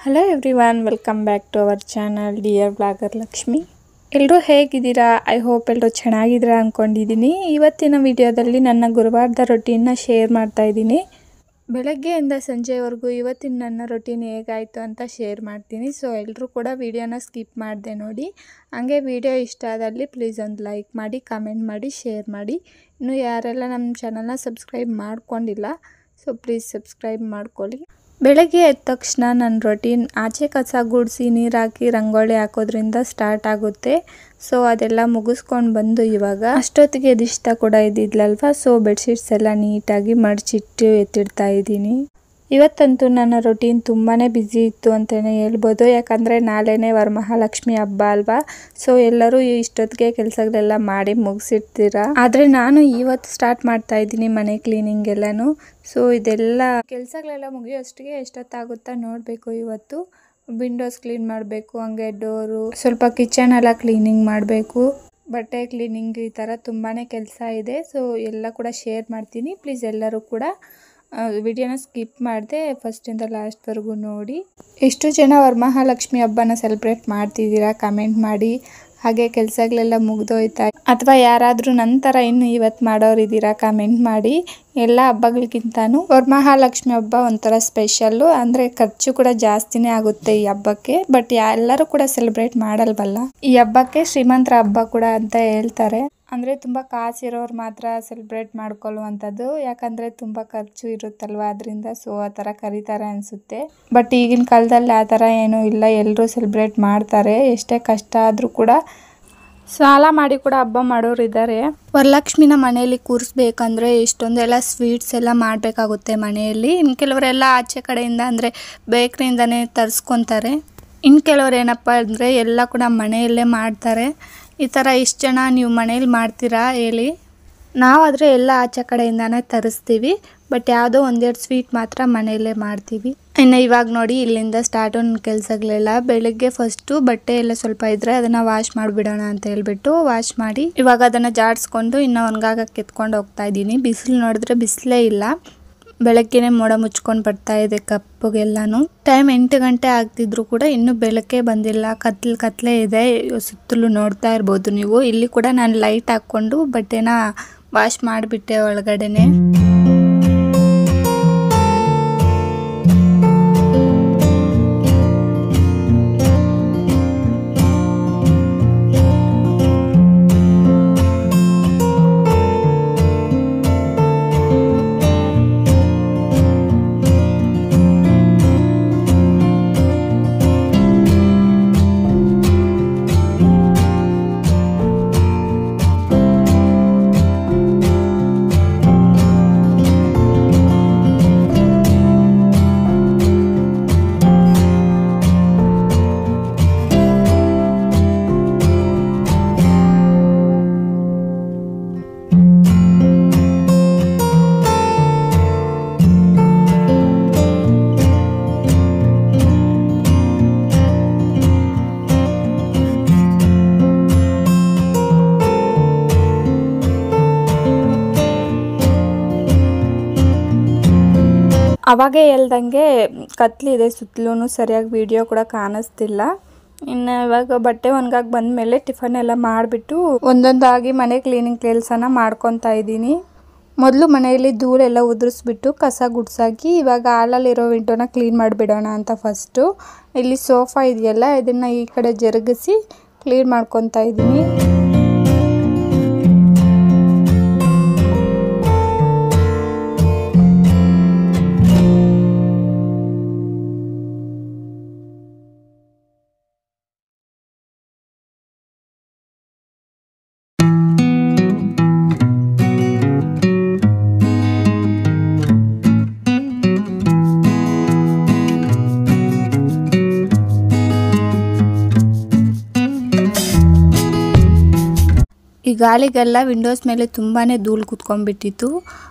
Hello everyone, welcome back to our channel dear blogger Lakshmi. ಎಲ್ಲರೂ ಹೇಗಿದ್ದೀರಾ? I hope ಎಲ್ಲರೂ ಚೆನ್ನಾಗಿದ್ದೀರಾ ಅಂದ್ಕೊಂಡಿದ್ದೀನಿ. ಇವತ್ತಿನ ವಿಡಿಯೋದಲ್ಲಿ ನನ್ನ ಗುರುವಾರದ ರೊಟೀನ್ನ ಶೇರ್ ಮಾಡ್ತಾ ಇದ್ದೀನಿ. ಬೆಳಗ್ಗೆಯಿಂದ ಸಂಜೆವರೆಗೂ ಇವತ್ತಿನ ನನ್ನ ರೊಟೀನ್ ಹೇಗಾಯಿತು ಅಂತ ಶೇರ್ ಮಾಡ್ತೀನಿ. ಸೊ ಎಲ್ಲರೂ ಕೂಡ ವಿಡಿಯೋನ ಸ್ಕಿಪ್ ಮಾಡಿದೆ ನೋಡಿ. ಹಾಗೆ ವಿಡಿಯೋ ಇಷ್ಟ ಆದಲ್ಲಿ ಪ್ಲೀಸ್ ಒಂದು ಲೈಕ್ ಮಾಡಿ, ಕಮೆಂಟ್ ಮಾಡಿ, ಶೇರ್ ಮಾಡಿ. ಇನ್ನು ಯಾರೆಲ್ಲ ನಮ್ಮ ಚಾನಲ್ನ ಸಬ್ಸ್ಕ್ರೈಬ್ ಮಾಡ್ಕೊಂಡಿಲ್ಲ, ಸೊ ಪ್ಲೀಸ್ ಸಬ್ಸ್ಕ್ರೈಬ್ ಮಾಡ್ಕೊಳ್ಳಿ. ಬೆಳಗ್ಗೆ ಎದ್ದ ತಕ್ಷಣ ನನ್ನ ರೊಟೀನ್ ಆಚೆ ಕಸ ಗುಡಿಸಿ ನೀರು ಹಾಕಿ ರಂಗೋಲಿ ಹಾಕೋದ್ರಿಂದ ಸ್ಟಾರ್ಟ್ ಆಗುತ್ತೆ. ಸೊ ಅದೆಲ್ಲ ಮುಗಿಸ್ಕೊಂಡು ಬಂದು ಇವಾಗ ಅಷ್ಟೊತ್ತಿಗೆ ಇದಿಷ್ಟ ಕೂಡ ಇದ್ದಿದ್ಲಲ್ವ, ಸೊ ಬೆಡ್ಶೀಟ್ಸ್ ಎಲ್ಲ ನೀಟಾಗಿ ಮಡಚಿಟ್ಟು ಎತ್ತಿಡ್ತಾ ಇದ್ದೀನಿ. ಇವತ್ತಂತೂ ನನ್ನ ರೊಟೀನ್ ತುಂಬಾ ಬ್ಯುಸಿ ಇತ್ತು ಅಂತಲೇ ಹೇಳ್ಬೋದು. ಯಾಕಂದರೆ ನಾಳೆನೇ ವರಮಹಾಲಕ್ಷ್ಮಿ ಹಬ್ಬ ಅಲ್ವಾ. ಸೊ ಎಲ್ಲರೂ ಇಷ್ಟೊತ್ತಿಗೆ ಕೆಲಸಗಳೆಲ್ಲ ಮಾಡಿ ಮುಗಿಸಿರ್ತೀರ. ಆದರೆ ನಾನು ಇವತ್ತು ಸ್ಟಾರ್ಟ್ ಮಾಡ್ತಾ ಇದ್ದೀನಿ ಮನೆ ಕ್ಲೀನಿಂಗ್ ಎಲ್ಲನೂ. ಸೊ ಇದೆಲ್ಲ ಕೆಲಸಗಳೆಲ್ಲ ಮುಗಿಯೋಷ್ಟಿಗೆ ಎಷ್ಟೊತ್ತಾಗುತ್ತಾ ನೋಡಬೇಕು. ಇವತ್ತು ವಿಂಡೋಸ್ ಕ್ಲೀನ್ ಮಾಡಬೇಕು, ಹಂಗೆ ಡೋರು, ಸ್ವಲ್ಪ ಕಿಚನ್ ಎಲ್ಲ ಕ್ಲೀನಿಂಗ್ ಮಾಡಬೇಕು, ಬಟ್ಟೆ ಕ್ಲೀನಿಂಗ್, ಈ ಥರ ತುಂಬಾ ಕೆಲಸ ಇದೆ. ಸೊ ಎಲ್ಲ ಕೂಡ ಶೇರ್ ಮಾಡ್ತೀನಿ. ಪ್ಲೀಸ್ ಎಲ್ಲರೂ ಕೂಡ ವಿಡಿಯೋನ ಸ್ಕಿಪ್ ಮಾಡಿದೆ ಫಸ್ಟಿಂದ ಲಾಸ್ಟ್ವರೆಗೂ ನೋಡಿ. ಎಷ್ಟು ಜನ ವರಮಹಾಲಕ್ಷ್ಮಿ ಹಬ್ಬನ ಸೆಲೆಬ್ರೇಟ್ ಮಾಡ್ತಿದ್ದೀರಾ ಕಮೆಂಟ್ ಮಾಡಿ. ಹಾಗೆ ಕೆಲಸಗಳೆಲ್ಲ ಮುಗ್ದೋಯ್ತಾ ಅಥವಾ ಯಾರಾದರೂ ನಂತರ ಇನ್ನು ಇವತ್ತು ಮಾಡೋರಿದ್ದೀರಾ ಕಮೆಂಟ್ ಮಾಡಿ. ಎಲ್ಲ ಹಬ್ಬಗಳಿಗಿಂತನೂ ವರಮಹಾಲಕ್ಷ್ಮಿ ಹಬ್ಬ ಒಂಥರ ಸ್ಪೆಷಲ್ಲು. ಅಂದರೆ ಖರ್ಚು ಕೂಡ ಜಾಸ್ತಿನೇ ಆಗುತ್ತೆ ಈ ಹಬ್ಬಕ್ಕೆ. ಬಟ್ ಎಲ್ಲರೂ ಕೂಡ ಸೆಲೆಬ್ರೇಟ್ ಮಾಡಲ್ವಲ್ಲ. ಈ ಹಬ್ಬಕ್ಕೆ ಶ್ರೀಮಂತರ ಹಬ್ಬ ಕೂಡ ಅಂತ ಹೇಳ್ತಾರೆ. ಅಂದರೆ ತುಂಬ ಕಾಸಿರೋರು ಮಾತ್ರ ಸೆಲೆಬ್ರೇಟ್ ಮಾಡ್ಕೊಳ್ಳುವಂಥದ್ದು. ಯಾಕಂದರೆ ತುಂಬ ಖರ್ಚು ಇರುತ್ತಲ್ವ, ಅದರಿಂದ ಸೊ ಆ ಥರ ಕರೀತಾರೆ ಅನಿಸುತ್ತೆ. ಬಟ್ ಈಗಿನ ಕಾಲದಲ್ಲಿ ಆ ಥರ ಏನೂ ಇಲ್ಲ, ಎಲ್ಲರೂ ಸೆಲೆಬ್ರೇಟ್ ಮಾಡ್ತಾರೆ. ಎಷ್ಟೇ ಕಷ್ಟ ಆದರೂ ಕೂಡ ಸಾಲ ಮಾಡಿ ಕೂಡ ಹಬ್ಬ ಮಾಡೋರು ಇದ್ದಾರೆ. ವರಲಕ್ಷ್ಮಿನ ಮನೆಯಲ್ಲಿ ಕೂರಿಸ್ಬೇಕಂದ್ರೆ ಎಷ್ಟೊಂದೆಲ್ಲ ಸ್ವೀಟ್ಸ್ ಎಲ್ಲ ಮಾಡಬೇಕಾಗುತ್ತೆ ಮನೆಯಲ್ಲಿ. ಇನ್ನು ಕೆಲವರೆಲ್ಲ ಆಚೆ ಕಡೆಯಿಂದ ಅಂದರೆ ಬೇಕ್ರಿಯಿಂದನೇ ತರಿಸ್ಕೊತಾರೆ. ಇನ್ನು ಕೆಲವರು ಏನಪ್ಪ ಅಂದರೆ ಎಲ್ಲ ಕೂಡ ಮನೆಯಲ್ಲೇ ಮಾಡ್ತಾರೆ. ಈ ಥರ ಇಷ್ಟು ಜನ ನೀವು ಮನೇಲಿ ಮಾಡ್ತೀರಾ ಹೇಳಿ? ನಾವಾದರೆ ಎಲ್ಲ ಆಚೆ ಕಡೆಯಿಂದನೇ ತರಿಸ್ತೀವಿ. ಬಟ್ ಯಾವುದೋ ಒಂದೆರಡು ಸ್ವೀಟ್ ಮಾತ್ರ ಮನೆಯಲ್ಲೇ ಮಾಡ್ತೀವಿ. ಇನ್ನು ಇವಾಗ ನೋಡಿ ಇಲ್ಲಿಂದ ಸ್ಟಾರ್ಟು ನನ್ನ ಕೆಲಸಗಳೆಲ್ಲ. ಬೆಳಗ್ಗೆ ಫಸ್ಟು ಬಟ್ಟೆ ಎಲ್ಲ ಸ್ವಲ್ಪ ಇದ್ದರೆ ಅದನ್ನು ವಾಶ್ ಮಾಡಿಬಿಡೋಣ ಅಂತ ಹೇಳ್ಬಿಟ್ಟು ವಾಶ್ ಮಾಡಿ ಇವಾಗ ಅದನ್ನು ಜಾಡಿಸ್ಕೊಂಡು ಇನ್ನೂ ಒಣಗಾಗಕ್ಕೆ ಎತ್ಕೊಂಡು ಹೋಗ್ತಾ ಇದ್ದೀನಿ. ಬಿಸಿಲು ನೋಡಿದ್ರೆ ಬಿಸಿಲೇ ಇಲ್ಲ. ಬೆಳಗ್ಗೆನೇ ಮೋಡ ಮುಚ್ಕೊಂಡು ಬರ್ತಾ ಇದೆ ಕಪ್ಪಗೆಲ್ಲನೂ. ಟೈಮ್ 8 ಗಂಟೆ ಆಗ್ತಿದ್ರು ಕೂಡ ಇನ್ನೂ ಬೆಳಕೆ ಬಂದಿಲ್ಲ. ಕತ್ಲೆ ಇದೆ. ಸುತ್ತಲೂ ನೋಡ್ತಾ ಇರ್ಬೋದು ನೀವು. ಇಲ್ಲಿ ಕೂಡ ನಾನು ಲೈಟ್ ಹಾಕ್ಕೊಂಡು ಬಟ್ಟೆನ ವಾಶ್ ಮಾಡಿಬಿಟ್ಟೆ ಒಳಗಡೆನೆ. ಅವಾಗೇ ಹೇಳ್ದಂಗೆ ಕತ್ಲಿದೆ ಸುತ್ತಲೂ, ಸರಿಯಾಗಿ ವಿಡಿಯೋ ಕೂಡ ಕಾಣಿಸ್ತಿಲ್ಲ. ಇನ್ನು ಇವಾಗ ಬಟ್ಟೆ ಒಣಗಾಕ್ ಬಂದಮೇಲೆ ಟಿಫನ್ ಎಲ್ಲ ಮಾಡಿಬಿಟ್ಟು ಒಂದೊಂದಾಗಿ ಮನೆ ಕ್ಲೀನಿಂಗ್ ಕೆಲಸನ ಮಾಡ್ಕೊತಾ ಇದ್ದೀನಿ. ಮೊದಲು ಮನೆಯಲ್ಲಿ ಧೂಳೆಲ್ಲ ಉದುರಿಸ್ಬಿಟ್ಟು ಕಸ ಗುಡ್ಸಾಕಿ ಇವಾಗ ಹಾಲಲ್ಲಿರೋ ವಿಂಡೋನ ಕ್ಲೀನ್ ಮಾಡಿಬಿಡೋಣ ಅಂತ ಫಸ್ಟು. ಇಲ್ಲಿ ಸೋಫಾ ಇದೆಯಲ್ಲ, ಇದನ್ನು ಈ ಕಡೆ ಜರುಗಿಸಿ ಕ್ಲೀನ್ ಮಾಡ್ಕೊತಾ ಇದ್ದೀನಿ. ಈ ಗಾಳಿಗೆಲ್ಲ ವಿಂಡೋಸ್ ಮೇಲೆ ತುಂಬಾ ಧೂಳು ಕುತ್ಕೊಂಡ್ಬಿಟ್ಟಿತ್ತು.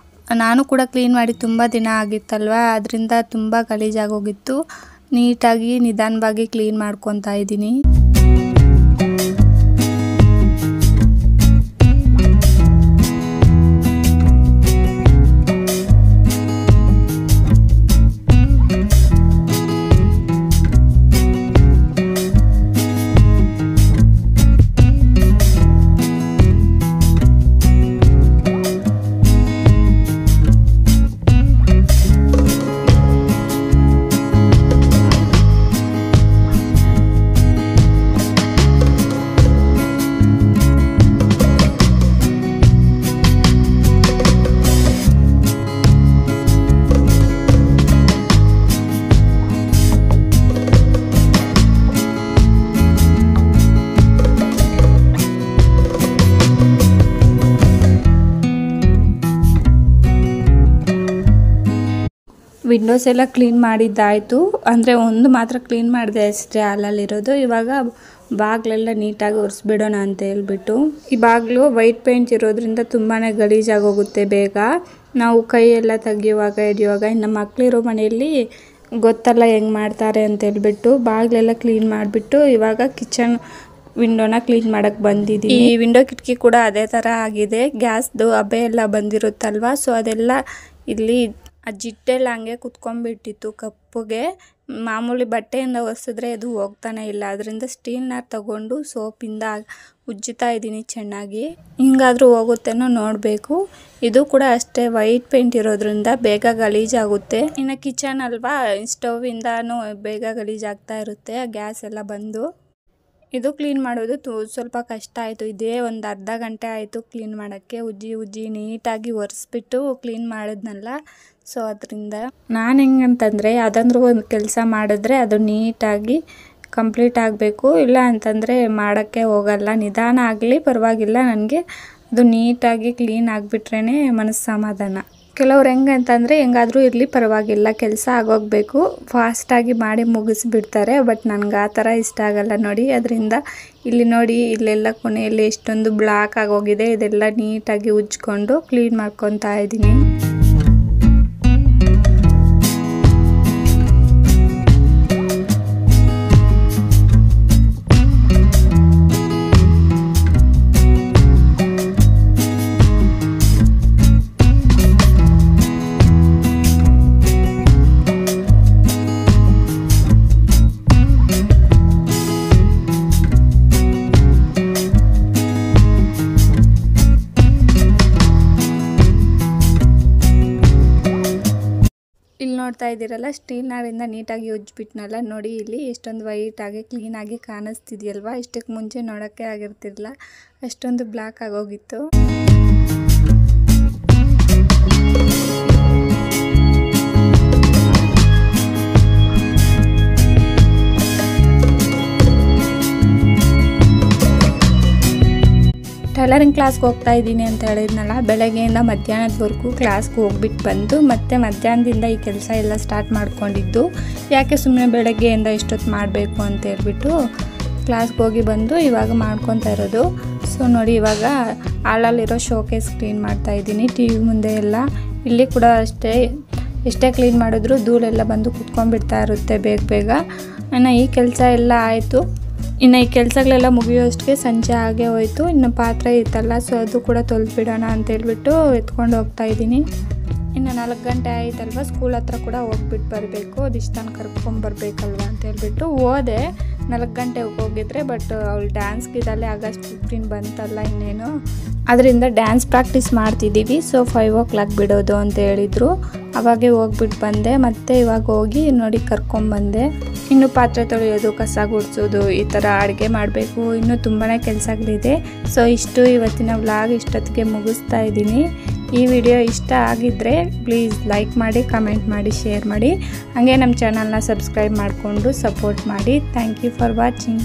ನಾನು ಕೂಡ ಕ್ಲೀನ್ ಮಾಡಿ ತುಂಬ ದಿನ ಆಗಿತ್ತಲ್ವ, ಅದರಿಂದ ತುಂಬ ಗಲೀಜಾಗೋಗಿತ್ತು. ನೀಟಾಗಿ ನಿಧಾನವಾಗಿ ಕ್ಲೀನ್ ಮಾಡ್ಕೊತಾ ಇದ್ದೀನಿ. ವಿಂಡೋಸ್ ಎಲ್ಲ ಕ್ಲೀನ್ ಮಾಡಿದ್ದಾಯಿತು. ಅಂದರೆ ಒಂದು ಮಾತ್ರ ಕ್ಲೀನ್ ಮಾಡಿದೆ ಅಷ್ಟೇ ಹಾಲಲ್ಲಿರೋದು. ಇವಾಗ ಬಾಗಿಲೆಲ್ಲ ನೀಟಾಗಿ ಒರೆಸ್ಬಿಡೋಣ ಅಂತ ಹೇಳ್ಬಿಟ್ಟು. ಈ ಬಾಗಿಲು ವೈಟ್ ಪೇಂಟ್ ಇರೋದ್ರಿಂದ ತುಂಬಾ ಗಲೀಜಾಗೋಗುತ್ತೆ ಬೇಗ. ನಾವು ಕೈ ಎಲ್ಲ ತೆಗಿಯುವಾಗ ಹಿಡಿಯುವಾಗ ಇನ್ನು ಮಕ್ಕಳಿರೋ ಮನೆಯಲ್ಲಿ ಗೊತ್ತಲ್ಲ ಹೆಂಗೆ ಮಾಡ್ತಾರೆ ಅಂತ ಹೇಳ್ಬಿಟ್ಟು ಬಾಗಿಲೆಲ್ಲ ಕ್ಲೀನ್ ಮಾಡಿಬಿಟ್ಟು ಇವಾಗ ಕಿಚನ್ ವಿಂಡೋನ ಕ್ಲೀನ್ ಮಾಡೋಕ್ಕೆ ಬಂದಿದ್ದೀನಿ. ಈ ವಿಂಡೋ ಕಿಟಕಿ ಕೂಡ ಅದೇ ಥರ ಆಗಿದೆ. ಗ್ಯಾಸ್ದು ಹಬೆ ಎಲ್ಲ ಬಂದಿರುತ್ತಲ್ವ, ಸೊ ಅದೆಲ್ಲ ಇಲ್ಲಿ ಆ ಜಿಟ್ಟೆಲ್ಲ ಹಂಗೆ ಕುತ್ಕೊಂಡ್ಬಿಟ್ಟಿತ್ತು ಕಪ್ಪುಗೆ. ಮಾಮೂಲಿ ಬಟ್ಟೆಯಿಂದ ಒರೆಸಿದ್ರೆ ಅದು ಹೋಗ್ತಾನೆ ಇಲ್ಲ. ಅದರಿಂದ ಸ್ಟೀಲ್ನ ತಗೊಂಡು ಸೋಪಿಂದ ಉಜ್ಜುತ್ತಾ ಇದ್ದೀನಿ ಚೆನ್ನಾಗಿ. ಹಿಂಗಾದರೂ ಹೋಗುತ್ತೇನೋ ನೋಡಬೇಕು. ಇದು ಕೂಡ ಅಷ್ಟೇ ವೈಟ್ ಪೇಂಟ್ ಇರೋದ್ರಿಂದ ಬೇಗ ಗಲೀಜಾಗುತ್ತೆ. ಇನ್ನು ಕಿಚನ್ ಅಲ್ವಾ, ಸ್ಟವ್ವಿಂದನೂ ಬೇಗ ಗಲೀಜಾಗ್ತಾ ಇರುತ್ತೆ ಗ್ಯಾಸ್ ಎಲ್ಲ ಬಂದು. ಇದು ಕ್ಲೀನ್ ಮಾಡೋದು ಸ್ವಲ್ಪ ಕಷ್ಟ ಆಯಿತು. ಇದೇ ಒಂದು ಅರ್ಧ ಗಂಟೆ ಆಯಿತು ಕ್ಲೀನ್ ಮಾಡೋಕ್ಕೆ. ಉಜ್ಜಿ ನೀಟಾಗಿ ಒರೆಸ್ಬಿಟ್ಟು ಕ್ಲೀನ್ ಮಾಡಿದ್ನಲ್ಲ, ಸೊ ಅದರಿಂದ ನಾನು ಹೆಂಗಂತಂದರೆ ಯಾವುದಾದ್ರೂ ಒಂದು ಕೆಲಸ ಮಾಡಿದ್ರೆ ಅದು ನೀಟಾಗಿ ಕಂಪ್ಲೀಟ್ ಆಗಬೇಕು. ಇಲ್ಲ ಅಂತಂದರೆ ಮಾಡೋಕ್ಕೆ ಹೋಗಲ್ಲ. ನಿಧಾನ ಆಗಲಿ ಪರವಾಗಿಲ್ಲ, ನನಗೆ ಅದು ನೀಟಾಗಿ ಕ್ಲೀನ್ ಆಗಿಬಿಟ್ರೇ ಮನಸ್ಸು ಸಮಾಧಾನ. ಕೆಲವ್ರು ಹೆಂಗಂತಂದರೆ ಹೆಂಗಾದರೂ ಇರಲಿ ಪರವಾಗಿಲ್ಲ, ಕೆಲಸ ಆಗೋಗಬೇಕು, ಫಾಸ್ಟಾಗಿ ಮಾಡಿ ಮುಗಿಸ್ಬಿಡ್ತಾರೆ. ಬಟ್ ನನಗೆ ಆ ಥರ ಇಷ್ಟ ಆಗಲ್ಲ ನೋಡಿ. ಅದರಿಂದ ಇಲ್ಲಿ ನೋಡಿ, ಇಲ್ಲೆಲ್ಲ ಕೊನೆಯಲ್ಲಿ ಎಷ್ಟೊಂದು ಬ್ಲಾಕ್ ಆಗೋಗಿದೆ. ಇದೆಲ್ಲ ನೀಟಾಗಿ ಉಜ್ಕೊಂಡು ಕ್ಲೀನ್ ಮಾಡ್ಕೊತಾ ಇದ್ದೀನಿ. ಇಲ್ಲಿ ನೋಡ್ತಾ ಇದ್ದೀರಲ್ಲ, ಸ್ಟೀಲ್ನರಿಂದ ನೀಟಾಗಿ ಉಜ್ಜಿಬಿಟ್ನಲ್ಲ ನೋಡಿ. ಇಲ್ಲಿ ಎಷ್ಟೊಂದು ವೈಟಾಗಿ ಕ್ಲೀನಾಗಿ ಕಾಣಿಸ್ತಿದೆಯಲ್ವಾ. ಇಷ್ಟಕ್ಕೆ ಮುಂಚೆ ನೋಡೋಕ್ಕೆ ಆಗಿರ್ತಿರಲಿಲ್ಲ, ಅಷ್ಟೊಂದು ಬ್ಲ್ಯಾಕ್ ಆಗೋಗಿತ್ತು. ಟೈಲರಿಂಗ್ ಕ್ಲಾಸ್ಗೆ ಹೋಗ್ತಾ ಇದ್ದೀನಿ ಅಂತ ಹೇಳಿದ್ನಲ್ಲ, ಬೆಳಗ್ಗೆಯಿಂದ ಮಧ್ಯಾಹ್ನದವರೆಗೂ ಕ್ಲಾಸ್ಗೆ ಹೋಗ್ಬಿಟ್ಟು ಬಂದು ಮತ್ತೆ ಮಧ್ಯಾಹ್ನದಿಂದ ಈ ಕೆಲಸ ಎಲ್ಲ ಸ್ಟಾರ್ಟ್ ಮಾಡ್ಕೊಂಡಿದ್ದು. ಯಾಕೆ ಸುಮ್ಮನೆ ಬೆಳಗ್ಗೆಯಿಂದ ಇಷ್ಟೊತ್ತು ಮಾಡಬೇಕು ಅಂತ ಹೇಳ್ಬಿಟ್ಟು ಕ್ಲಾಸ್ಗೆ ಹೋಗಿ ಬಂದು ಇವಾಗ ಮಾಡ್ಕೊತಾ ಇರೋದು. ಸೊ ನೋಡಿ, ಇವಾಗ ಹಾಲಲ್ಲಿರೋ ಶೋಕೇಸ್ ಕ್ಲೀನ್ ಮಾಡ್ತಾ ಇದ್ದೀನಿ. ಟಿ ವಿ ಮುಂದೆ ಎಲ್ಲ. ಇಲ್ಲಿ ಕೂಡ ಅಷ್ಟೇ, ಎಷ್ಟೇ ಕ್ಲೀನ್ ಮಾಡಿದ್ರು ಧೂಳೆಲ್ಲ ಬಂದು ಕುತ್ಕೊಂಡ್ಬಿಡ್ತಾ ಇರುತ್ತೆ ಬೇಗ. ಇನ್ನು ಈ ಕೆಲಸ ಎಲ್ಲ ಆಯಿತು. ಇನ್ನು ಈ ಕೆಲಸಗಳೆಲ್ಲ ಮುಗಿಯೋಷ್ಟಕ್ಕೆ ಸಂಜೆ ಆಗೇ ಹೋಯಿತು. ಇನ್ನು ಪಾತ್ರೆ ಇತ್ತಲ್ಲ, ಸೊ ಅದು ಕೂಡ ತೊಳೆದ್ಬಿಡೋಣ ಅಂತೇಳ್ಬಿಟ್ಟು ಎತ್ಕೊಂಡು ಹೋಗ್ತಾ ಇದ್ದೀನಿ. ಇನ್ನು 4 ಗಂಟೆ ಆಯ್ತಲ್ವ, ಸ್ಕೂಲ್ ಹತ್ರ ಕೂಡ ಹೋಗ್ಬಿಟ್ಟು ಬರಬೇಕು. ದಿಷ್ಟಾನ ಕರ್ಕೊಂಬರ್ಬೇಕಲ್ವ ಅಂತ ಹೇಳ್ಬಿಟ್ಟು ಹೋದೆ. 4 ಗಂಟೆಗೆ ಹೋಗಿದ್ರೆ, ಬಟ್ ಅವಳು ಡ್ಯಾನ್ಸ್ಗಿದಲ್ಲೇ ಆಗಸ್ಟ್ 15 ಬಂತಲ್ಲ ಇನ್ನೇನು, ಅದರಿಂದ ಡ್ಯಾನ್ಸ್ ಪ್ರಾಕ್ಟೀಸ್ ಮಾಡ್ತಿದ್ದೀವಿ. ಸೊ 5 o'clock ಬಿಡೋದು ಅಂತ ಹೇಳಿದರು. ಅವಾಗೆ ಹೋಗ್ಬಿಟ್ಟು ಬಂದೆ. ಮತ್ತೆ ಇವಾಗ ಹೋಗಿ ನೋಡಿ ಕರ್ಕೊಂಬಂದೆ. ಇನ್ನು ಪಾತ್ರೆ ತೊಳೆಯೋದು, ಕಸ ಗುಡಿಸೋದು, ಈ ಥರ ಅಡುಗೆ ಮಾಡಬೇಕು. ಇನ್ನೂ ತುಂಬಾ ಕೆಲಸಗಳಿದೆ. ಸೊ ಇಷ್ಟು ಇವತ್ತಿನ ವ್ಲಾಗ್ ಇಷ್ಟೊತ್ತಿಗೆ ಮುಗಿಸ್ತಾ ಇದ್ದೀನಿ. ಈ ವಿಡಿಯೋ ಇಷ್ಟ ಆಗಿದ್ದರೆ ಪ್ಲೀಸ್ ಲೈಕ್ ಮಾಡಿ, ಕಮೆಂಟ್ ಮಾಡಿ, ಶೇರ್ ಮಾಡಿ. ಹಾಗೆ ನಮ್ಮ ಚಾನಲ್ನ ಸಬ್ಸ್ಕ್ರೈಬ್ ಮಾಡಿಕೊಂಡು ಸಪೋರ್ಟ್ ಮಾಡಿ. Thank you for watching.